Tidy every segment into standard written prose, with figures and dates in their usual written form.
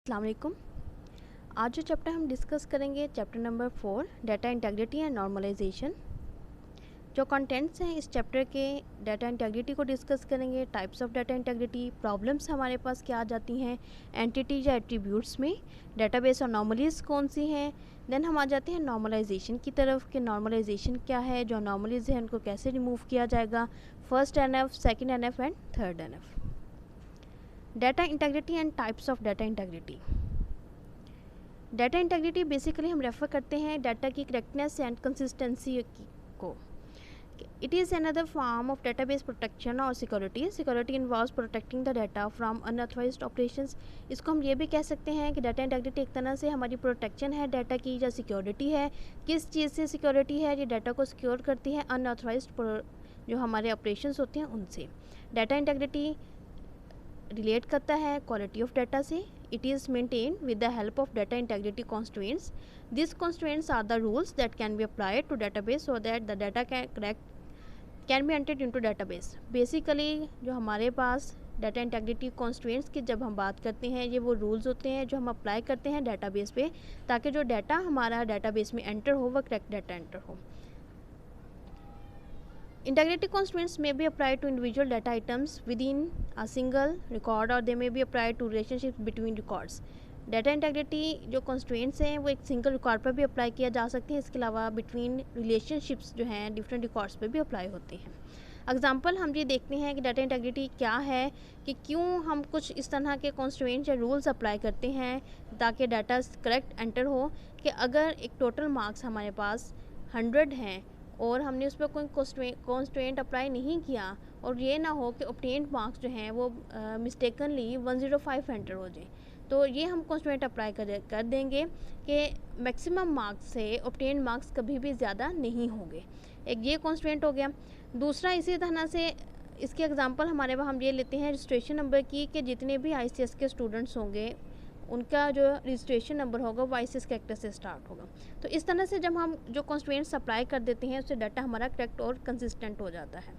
अस्सलाम वालेकुम। आज जो चैप्टर हम डिस्कस करेंगे chapter number 4 data integrity and normalization. जो कंटेंट्स हैं इस चैप्टर के डाटा इंटीग्रिटी को डिस्कस करेंगे, types of data integrity, problems हमारे पास क्या आ जाती हैं एंटिटी या एट्रीब्यूट्स में, डेटाबेस और नॉर्मलीज कौन सी हैं। देन हम आ जाते हैं नॉर्मलाइजेशन की तरफ कि नॉर्मलाइजेशन क्या है, जो नॉर्मलीज हैं उनको कैसे रिमूव किया जाएगा, first NF, second NF and third NF। Data integrity and types of data integrity. Data integrity basically हम रेफ़र करते हैं डाटा की करेक्टनेस एंड कंसिस्टेंसी को। It is another form of database protection और security. Security involves protecting the data from unauthorised operations. इसको हम ये भी कह सकते हैं कि डाटा इंटीग्रिटी एक तरह से हमारी प्रोटेक्शन है डाटा की, या सिक्योरिटी है। किस चीज़ से सिक्योरिटी है? ये डाटा को सिक्योर करती है अनऑथराइज्ड जो हमारे ऑपरेशंस होते हैं उनसे। डाटा इंटीग्रिटी रिलेट करता है क्वालिटी ऑफ डाटा से। It is maintain with the help of data integrity constraints. This constraints are the rules that can be applied to database so that the data can be entered into database. Basically जो हमारे पास data integrity constraints की जब हम बात करते हैं, ये वो रूल्स होते हैं जो हम अप्लाई करते हैं डाटाबेस पे, ताकि जो डाटा हमारा डाटाबेस में एंटर हो वह करेक्ट डाटा एंटर हो। Integrity constraints may be applied to individual data items within a single record or they may be applied to relationships between records. Data integrity जो constraints हैं वो एक single record पर भी apply किया जा सकते हैं, इसके अलावा बिटवीन रिलेशनशिप्स जो हैं डिफरेंट रिकॉर्ड्स पर भी अप्लाई होते हैं। एग्जाम्पल हम ये देखते हैं कि डाटा इंटीग्रिटी क्या है, कि क्यों हम कुछ इस तरह के constraints या रूल्स अप्लाई करते हैं ताकि डाटा करेक्ट एंटर हो। कि अगर एक टोटल मार्क्स हमारे पास 100 हैं और हमने उस पर कोई कॉन्स्ट्रेंट अप्लाई नहीं किया और ये ना हो कि ऑब्टेन्ड मार्क्स जो हैं वो मिस्टेकनली 105 एंटर हो जाए, तो ये हम कॉन्स्ट्रेंट अप्लाई कर देंगे कि मैक्सिमम मार्क्स से ऑब्टेन्ड मार्क्स कभी भी ज़्यादा नहीं होंगे। एक ये कॉन्स्ट्रेंट हो गया। दूसरा इसी तरह से इसके एग्जांपल हमारे वहाँ हम ये लेते हैं रजिस्ट्रेशन नंबर की, कि जितने भी ICS के स्टूडेंट्स होंगे उनका जो रजिस्ट्रेशन नंबर होगा वो ICS कैरेक्टर से स्टार्ट होगा। तो इस तरह से जब हम जो कॉन्स्ट्रेंट्स अप्लाई कर देते हैं उससे डाटा हमारा करेक्ट और कंसिस्टेंट हो जाता है।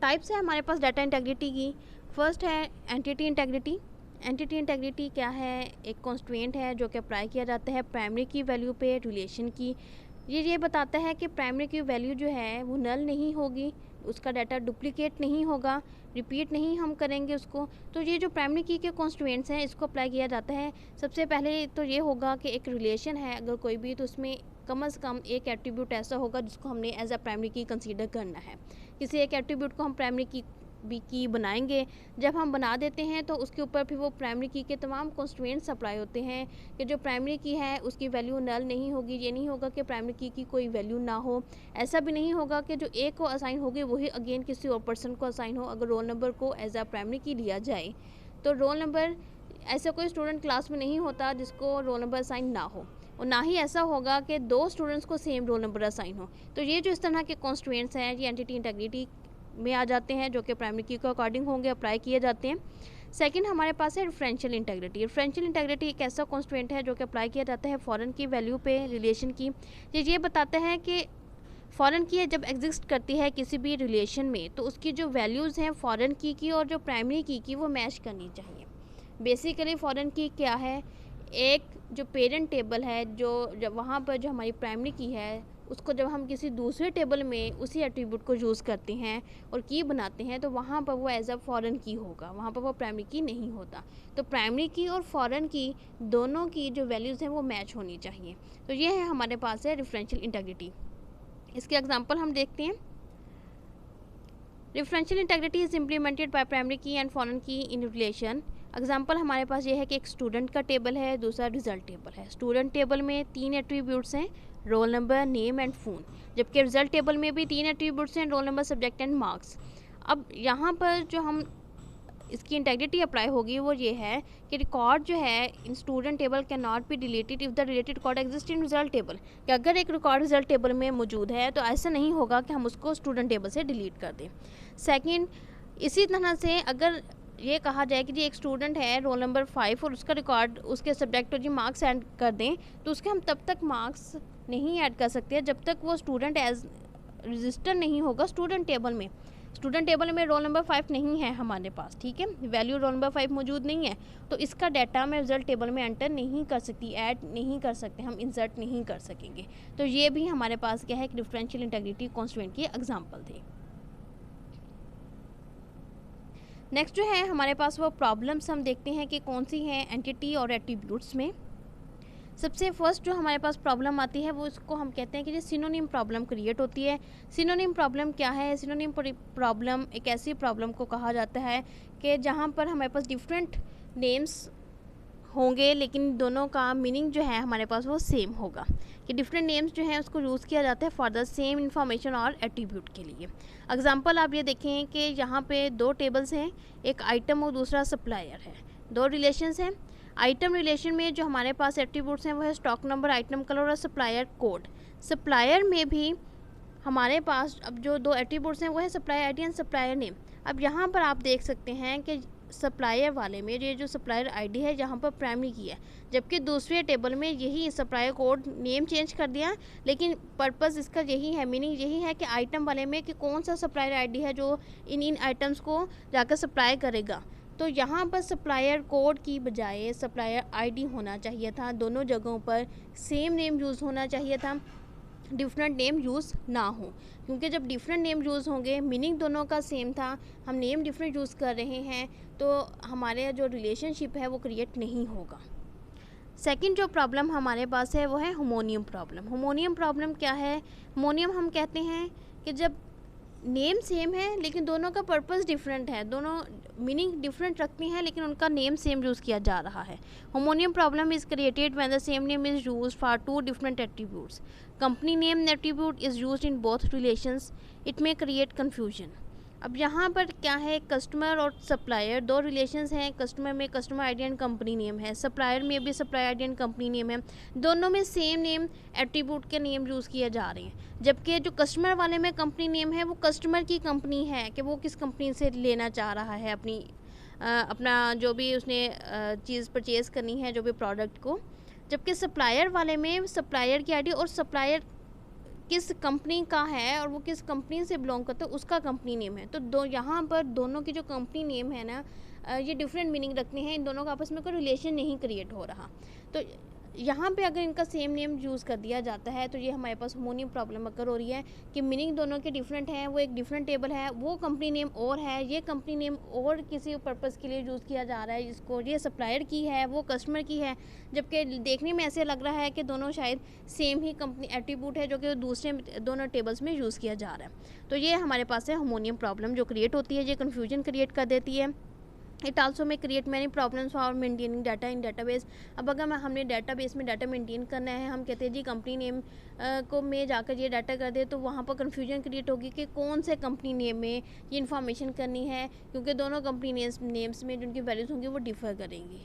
टाइप्स है हमारे पास डाटा इंटीग्रिटी की। फर्स्ट है एंटिटी इंटीग्रिटी। एंटिटी इंटीग्रिटी क्या है? एक कॉन्स्ट्रेंट है जो कि अप्लाई किया जाता है प्राइमरी की वैल्यू पे रिलेशन की। ये बताता है कि प्राइमरी की वैल्यू जो है वो नल नहीं होगी, उसका डाटा डुप्लीकेट नहीं होगा, रिपीट नहीं हम करेंगे उसको। तो ये जो प्राइमरी की के कॉन्स्ट्रेंट्स हैं इसको अप्लाई किया जाता है। सबसे पहले तो ये होगा कि एक रिलेशन है अगर कोई भी, तो उसमें कम से कम एक एट्रीब्यूट ऐसा होगा जिसको हमने एज अ प्राइमरी की कंसीडर करना है। किसी एक एट्रीब्यूट को हम प्राइमरी की बनाएंगे। जब हम बना देते हैं तो उसके ऊपर फिर वो प्राइमरी की के तमाम कॉन्स्ट्रेंट्स अप्लाई होते हैं कि जो प्राइमरी की है उसकी वैल्यू नल नहीं होगी। ये नहीं होगा कि प्राइमरी की कोई वैल्यू ना हो। ऐसा भी नहीं होगा कि जो ए को असाइन होगी वही अगेन किसी और पर्सन को असाइन हो। अगर रोल नंबर को एज अ प्राइमरी की लिया जाए तो रोल नंबर, ऐसा कोई स्टूडेंट क्लास में नहीं होता जिसको रोल नंबर असाइन ना हो, और ना ही ऐसा होगा कि 2 स्टूडेंट्स को सेम रोल नंबर असाइन हो। तो ये जो इस तरह के कॉन्स्ट्रेंट्स हैं ये एंटिटी इंटीग्रिटी में आ जाते हैं, जो कि प्राइमरी की के अकॉर्डिंग होंगे, अप्लाई किए जाते हैं। सेकंड हमारे पास है रेफरेंशियल इंटीग्रिटी। रेफरेंशियल इंटीग्रिटी एक ऐसा कॉन्स्ट्रेंट है जो कि अप्लाई किया जाता है फॉरेन की वैल्यू पे रिलेशन की। ये बताता है कि फॉरेन की जब एग्जिस्ट करती है किसी भी रिलेशन में तो उसकी जो वैल्यूज़ हैं फॉरेन की और जो प्राइमरी की वो मैच करनी चाहिए। बेसिकली फॉरेन की क्या है? एक जो पेरेंट टेबल है, जो जब वहाँ पर जो हमारी प्राइमरी की है उसको जब हम किसी दूसरे टेबल में उसी एट्रीब्यूट को यूज़ करते हैं और की बनाते हैं तो वहाँ पर वो एज अ फॉरेन की होगा, वहाँ पर वो प्राइमरी की नहीं होता। तो प्राइमरी की और फॉरेन की दोनों की जो वैल्यूज़ हैं वो मैच होनी चाहिए। तो ये है हमारे पास है रेफरेंशियल इंटीग्रिटी। इसके एग्जांपल हम देखते हैं। Referential integrity is implemented by primary की एंड फॉरेन की इन रिलेशन। एग्जाम्पल हमारे पास ये है कि एक स्टूडेंट का टेबल है, दूसरा रिजल्ट टेबल है। स्टूडेंट टेबल में 3 एट्रीब्यूट्स हैं, roll number, name and phone, जबकि रिजल्ट टेबल में भी 3 एट्रीब्यूट्स हैं, roll number, subject and marks. अब यहाँ पर जो हम इसकी इंटीग्रिटी अप्लाई होगी वो ये है कि रिकॉर्ड जो है इन student table can not be deleted if the related record exist in result table. कि अगर एक रिकॉर्ड रिजल्ट टेबल में मौजूद है तो ऐसा नहीं होगा कि हम उसको स्टूडेंट टेबल से डिलीट कर दें। सेकेंड, इसी तरह से अगर ये कहा जाए कि जी एक स्टूडेंट है रोल नंबर 5 और उसका रिकॉर्ड उसके सब्जेक्ट और जी मार्क्स ऐड कर दें तो उसके हम तब तक मार्क्स नहीं ऐड कर सकते जब तक वो स्टूडेंट एज रजिस्टर नहीं होगा स्टूडेंट टेबल में। स्टूडेंट टेबल में रोल नंबर 5 नहीं है हमारे पास, ठीक है, वैल्यू रोल नंबर 5 मौजूद नहीं है, तो इसका डाटा मैं रिजल्ट टेबल में एंटर नहीं कर सकती, ऐड नहीं कर सकते, हम इंसर्ट नहीं कर सकेंगे। तो ये भी हमारे पास क्या है कि डिफरेंशियल इंटीग्रिटी कॉन्स्टिट्यूएंट की एग्जांपल थे। नेक्स्ट जो है हमारे पास वो प्रॉब्लम्स हम देखते हैं कि कौन सी हैं एंटिटी और एट्रीब्यूट्स में। सबसे फर्स्ट जो हमारे पास प्रॉब्लम आती है वो इसको हम कहते हैं कि जो सिनोनिम प्रॉब्लम क्रिएट होती है। सिनोनिम प्रॉब्लम क्या है? सिनोनिम प्रॉब्लम एक ऐसी प्रॉब्लम को कहा जाता है कि जहाँ पर हमारे पास डिफरेंट नेम्स होंगे लेकिन दोनों का मीनिंग जो है हमारे पास वो सेम होगा, कि डिफरेंट नेम्स जो हैं उसको यूज़ किया जाता है फॉर द सेम इंफॉर्मेशन और एट्रीब्यूट के लिए। एग्जांपल आप ये देखें कि यहाँ पे दो टेबल्स हैं, एक आइटम और दूसरा सप्लायर है, दो रिलेशंस हैं। आइटम रिलेशन में जो हमारे पास एट्रीब्यूट्स हैं वो है स्टॉक नंबर, आइटम कलर और सप्लायर कोड। सप्लायर में भी हमारे पास अब जो दो एट्रीब्यूट्स हैं वो है supplier ID and supplier name. अब यहाँ पर आप देख सकते हैं कि सप्लायर वाले में ये जो सप्लायर आईडी है यहाँ पर प्राइमरी की है, जबकि दूसरे टेबल में यही सप्लायर कोड नेम चेंज कर दिया, लेकिन पर्पस इसका यही है, मीनिंग यही है कि आइटम वाले में कि कौन सा सप्लायर आईडी है जो इन आइटम्स को जाकर सप्लाई करेगा। तो यहाँ पर सप्लायर कोड की बजाय सप्लायर आईडी होना चाहिए था, दोनों जगहों पर सेम नेम यूज़ होना चाहिए था, डिफरेंट नेम यूज़ ना हो, क्योंकि जब डिफरेंट नेम यूज़ होंगे मीनिंग दोनों का सेम था, हम नेम डिफरेंट यूज़ कर रहे हैं तो हमारे जो रिलेशनशिप है वो क्रिएट नहीं होगा। सेकंड जो प्रॉब्लम हमारे पास है वो है होमोनियम प्रॉब्लम। होमोनियम प्रॉब्लम क्या है? होमोनियम हम कहते हैं कि जब नेम सेम है लेकिन दोनों का पर्पस डिफरेंट है, दोनों मीनिंग डिफरेंट रखती हैं लेकिन उनका नेम सेम यूज़ किया जा रहा है। Homonym problem is created when the same name is used for two different attributes. Company name attribute is used in both relations, it may create confusion. अब यहाँ पर क्या है, कस्टमर और सप्लायर दो रिलेशंस हैं, कस्टमर में customer ID and company name है, सप्लायर में भी supplier ID and company name है, दोनों में सेम नेम एट्रीब्यूट के नेम यूज़ किए जा रहे हैं, जबकि जो कस्टमर वाले में कंपनी नेम है वो कस्टमर की कंपनी है कि वो किस कंपनी से लेना चाह रहा है अपना जो भी उसने चीज़ परचेज़ करनी है, जो भी प्रोडक्ट को, जबकि सप्लायर वाले में सप्लायर की आईडी और सप्लायर किस कंपनी का है और वो किस कंपनी से बिलोंग करता है उसका कंपनी नेम है। तो यहाँ पर दोनों की जो कंपनी नेम है ना ये डिफरेंट मीनिंग रखते हैं, इन दोनों का आपस में कोई रिलेशन नहीं क्रिएट हो रहा। तो यहाँ पे अगर इनका सेम नेम यूज़ कर दिया जाता है तो ये हमारे पास होमोनियम प्रॉब्लम अगर हो रही है कि मीनिंग दोनों के डिफरेंट हैं, वो एक डिफरेंट टेबल है, वो कंपनी नेम और है, ये कंपनी नेम और किसी पर्पज़ के लिए यूज़ किया जा रहा है, जिसको ये सप्लायर की है वो कस्टमर की है, जबकि देखने में ऐसे लग रहा है कि दोनों शायद सेम ही कंपनी एट्रीब्यूट है जो कि दूसरे दोनों टेबल्स में यूज़ किया जा रहा है। तो ये हमारे पास है होमोनियम प्रॉब्लम जो क्रिएट होती है, ये कन्फ्यूजन क्रिएट कर देती है। इट आल्सो में create many problems for maintaining data in database. अब अगर हमने डाटाबेस में डाटा मेंटेन करना है, हम कहते हैं जी कंपनी नेम को में जाकर ये डाटा कर दे, तो वहाँ पर कन्फ्यूजन क्रिएट होगी कि कौन से कंपनी नेम में ये इन्फॉर्मेशन करनी है, क्योंकि दोनों कंपनी नेम्स में जिनकी वैल्यूज़ होंगी वो डिफ़र करेंगी।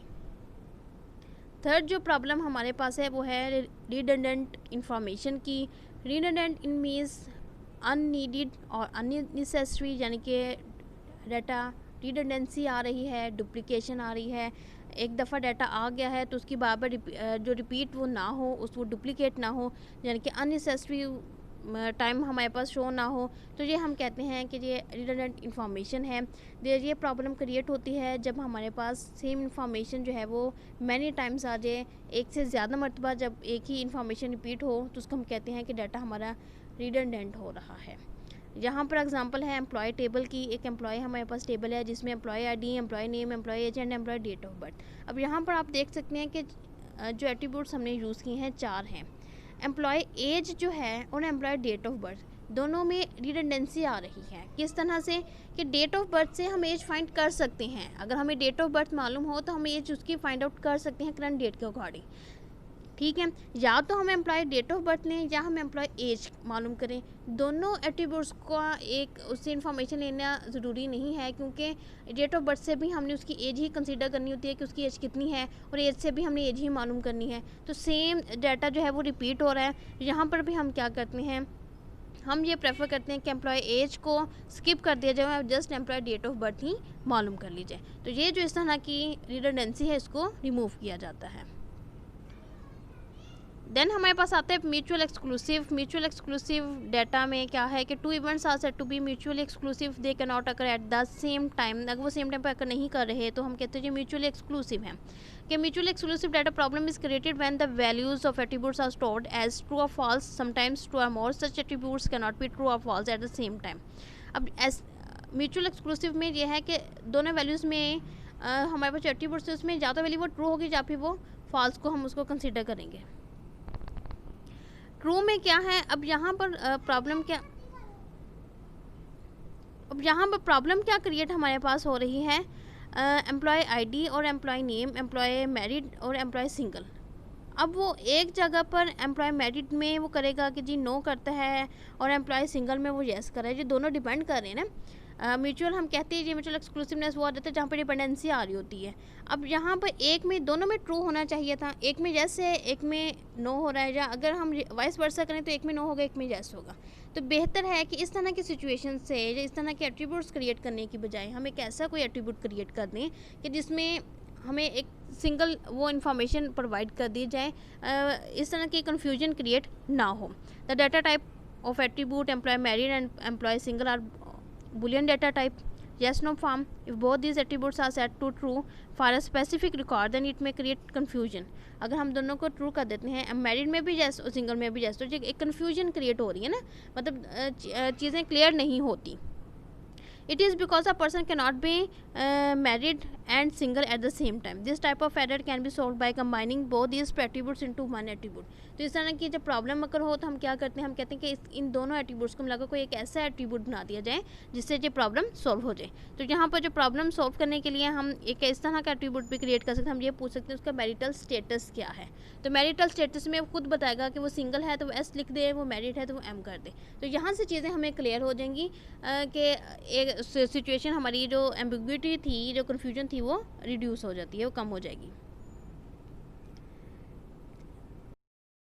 थर्ड जो प्रॉब्लम हमारे पास है वो है रिडंडेंट इंफॉर्मेशन की। रिडंडेंट इन मीन्स अननीडेड और अननेसेसरी, यानी कि डाटा रिडंडेंसी आ रही है, डुप्लीकेशन आ रही है, एक दफ़ा डाटा आ गया है तो उसकी बार बार जो रिपीट वो ना हो, उसको डुप्लीकेट ना हो, यानी कि अननेसेसरी टाइम हमारे पास शो ना हो, तो ये हम कहते हैं कि ये रिडंडेंट इंफॉर्मेशन है। ये प्रॉब्लम क्रिएट होती है जब हमारे पास सेम इंफॉर्मेशन जो है वो मैनी टाइम्स आ जाए, एक से ज़्यादा मरतबा जब एक ही इंफॉर्मेशन रिपीट हो तो उसको हम कहते हैं कि डाटा हमारा रिडंडेंट हो रहा है। यहाँ पर एग्जांपल है एम्प्लॉय टेबल की। एक एम्प्लॉय हमारे पास टेबल है जिसमें employee ID, employee name, employee age and employee date of birth. अब यहाँ पर आप देख सकते हैं कि जो एट्रीब्यूट्स हमने यूज़ किए हैं 4 हैं। एम्प्लॉय एज जो है और एम्प्लॉय डेट ऑफ बर्थ दोनों में रिडंडेंसी आ रही है। किस तरह से कि डेट ऑफ बर्थ से हम एज फाइंड कर सकते हैं, अगर हमें डेट ऑफ बर्थ मालूम हो तो हम एज उसकी फाइंड आउट कर सकते हैं करंट डेट के अकॉर्डिंग, ठीक है। या तो हम एम्प्लॉय डेट ऑफ बर्थ लें या हम एम्प्लॉय एज मालूम करें, दोनों एट्रीब्यूट्स का एक उससे इन्फॉर्मेशन लेना ज़रूरी नहीं है, क्योंकि डेट ऑफ बर्थ से भी हमने उसकी एज ही कंसीडर करनी होती है कि उसकी एज कितनी है, और एज से भी हमने एज ही मालूम करनी है। तो सेम डाटा जो है वो रिपीट हो रहा है। यहाँ पर भी हम क्या करते हैं, हम ये प्रेफर करते हैं कि एम्प्लॉय एज को स्किप कर दिया जाए, just employ date of birth ही मालूम कर ली जाए। तो ये जो इस तरह की रिडंडेंसी है इसको रिमूव किया जाता है। देन हमारे पास आता है mutual exclusive. Mutual exclusive data में क्या है कि two events are said to be mutually exclusive, they can not occur at the same time. अगर वो सेम टाइम पर अकर नहीं कर रहे तो हम कहते हैं जो म्यूचुअली एक्सक्लूसिव है। कि mutually exclusive data problem is created when the values of attributes are stored as true और फॉल्स, समटाइम्स ट्रू और more, such attributes can not be true और false at the same time. अब mutual exclusive में यह है कि दोनों values में हमारे पास एट्रीब्यूट्स है, उसमें या तो वैल्यू वो ट्रू होगी या फिर वो फॉल्स को हम उसको कंसिडर करेंगे। ट्रू में क्या है, अब यहाँ पर प्रॉब्लम क्या क्रिएट हमारे पास हो रही है, एम्प्लॉय आईडी और एम्प्लॉय नेम, एम्प्लॉय मैरिड और एम्प्लॉय सिंगल। अब वो एक जगह पर एम्प्लॉय मैरिड में वो करेगा कि जी नो करता है और एम्प्लॉय सिंगल में वो येस करे, ये दोनों डिपेंड कर रहे हैं ना। म्यूचुअल हम कहते हैं, ये म्यूचुअल एक्सक्लूसिवनेस वो आ जाता है जहाँ पर डिपेंडेंसी आ रही होती है। अब यहाँ पर एक में दोनों में ट्रू होना चाहिए था, एक में येस है एक में नो हो रहा है, या अगर हम वाइस वर्सा करें तो एक में नो होगा एक में येस होगा। तो बेहतर है कि इस तरह की सिचुएशन से या इस तरह के एट्रीब्यूट्स क्रिएट करने की बजाय हम एक ऐसा कोई एट्रीब्यूट क्रिएट कर दें कि जिसमें हमें एक सिंगल वो इन्फॉर्मेशन प्रोवाइड कर दी जाए, इस तरह की कन्फ्यूजन क्रिएट ना हो। The data type of attribute employee married and employee single are Boolean data type, yes no form. If both these attributes are set to true for a specific record, then it may create confusion. अगर हम दोनों को true कर देते हैं, married में भी yes और सिंगल में भी yes, तो एक कन्फ्यूजन क्रिएट हो रही है ना, मतलब चीज़ें क्लियर नहीं होती। It is because a person cannot be married and single at the same time. This type of error can be solved by combining both these attributes into one attribute. तो इस तरह की जब प्रॉब्लम अगर हो तो हम क्या करते हैं, हम कहते हैं कि इन दोनों एट्रीब्यूट्स को मिलाकर कोई एक ऐसा एट्रीब्यूट बना दिया जाए जिससे ये प्रॉब्लम सॉल्व हो जाए। तो यहाँ पर जो प्रॉब्लम सॉल्व करने के लिए हम एक इस तरह का एट्रीब्यूट भी क्रिएट कर सकते हैं। हम ये पूछ सकते हैं उसका मैरिटल स्टेटस क्या है। तो मैरिटल स्टेटस में वो खुद बताएगा कि वो सिंगल है तो वो एस लिख दे, वो मैरिड है तो वो एम कर दे। तो यहाँ से चीज़ें हमें क्लियर हो जाएंगी कि एक सिचुएशन हमारी जो एम्बिग्विटी थी, जो कन्फ्यूजन थी, वो रिड्यूस हो जाती है, वो कम हो जाएगी।